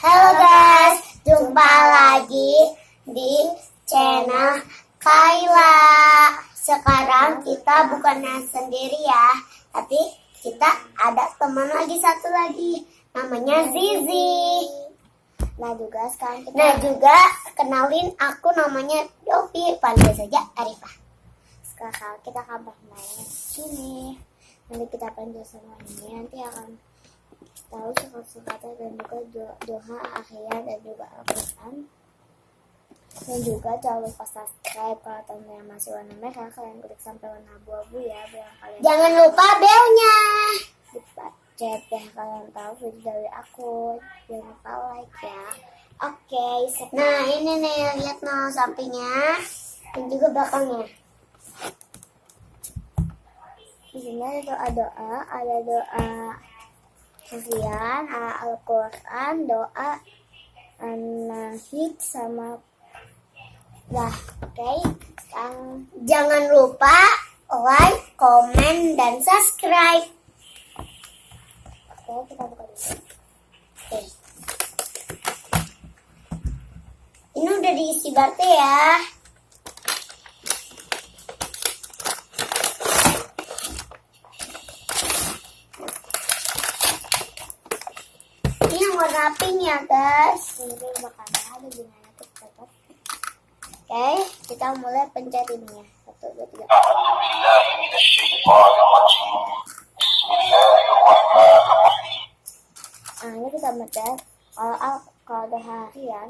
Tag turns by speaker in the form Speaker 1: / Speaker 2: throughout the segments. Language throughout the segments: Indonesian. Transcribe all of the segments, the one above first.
Speaker 1: Halo guys, jumpa lagi di channel Kayla. Sekarang kita bukannya sendiri ya, tapi kita ada teman lagi satu lagi, namanya Zizi. Nah juga kenalin, aku namanya Yofi, panggil saja Arifah. Sekarang kita akan bermain sini. Nanti kita panggil semuanya, nanti akan tahu sifat-sifatnya dan juga doa akhir dan juga Alquran. Dan juga jangan lupa subscribe kalau teman masih warna merah, kalian klik sampai warna abu-abu ya biar kalian. Jangan lupa belnya. Dipencet ya kalian tahu video dari aku. Jangan lupa like ya. Oke, nah ini nih lihat no sampingnya dan juga belakangnya. Di sini ada doa Hafian, Alquran, doa anak-anak sama lah. Oke. Jangan lupa like, komen, dan subscribe. Oke, kita buka dulu. Oke. Ini udah diisi berarti ya. Ini yang warna pink ya guys. Ini makannya ada gimana tuh tetap. Oke, kita mulai pencet ininya. 1, 2, 3. Nah, ini kita pencet. Kalau ada harian.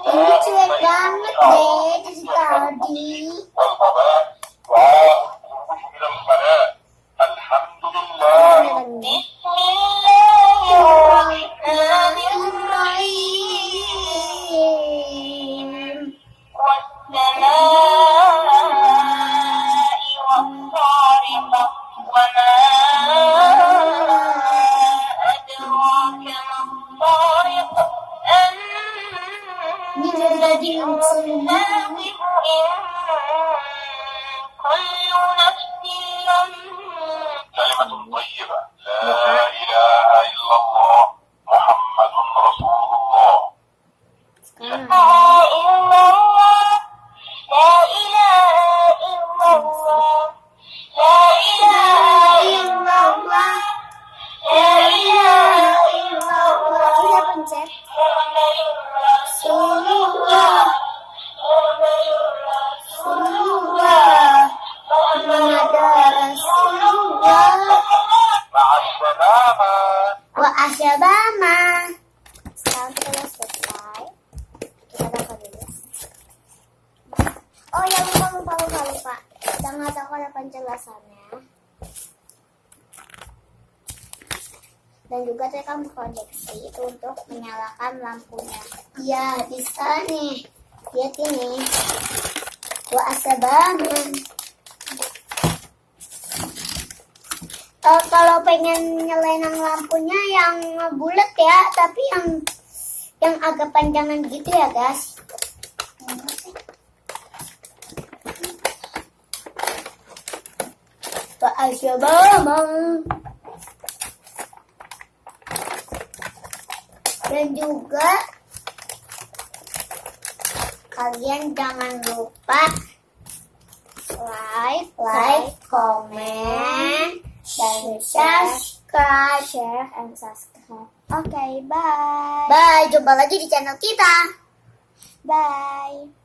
Speaker 1: Ini jelek banget deh dari tadi. Sekarang kita udah selesai. Kita dapat dulu. Oh ya lupa. Jangan tahu ada penjelasannya. Dan juga tekan proyeksi itu untuk menyalakan lampunya. Ya bisa nih. Lihat ini. Wa asabaman. Kalau pengen nyalain lampunya yang bulat ya, tapi yang agak panjangan gitu ya guys. Pak Asyabama. Dan juga kalian jangan lupa like, komen, dan subscribe, share, and subscribe. Oke, bye. Bye, jumpa lagi di channel kita. Bye.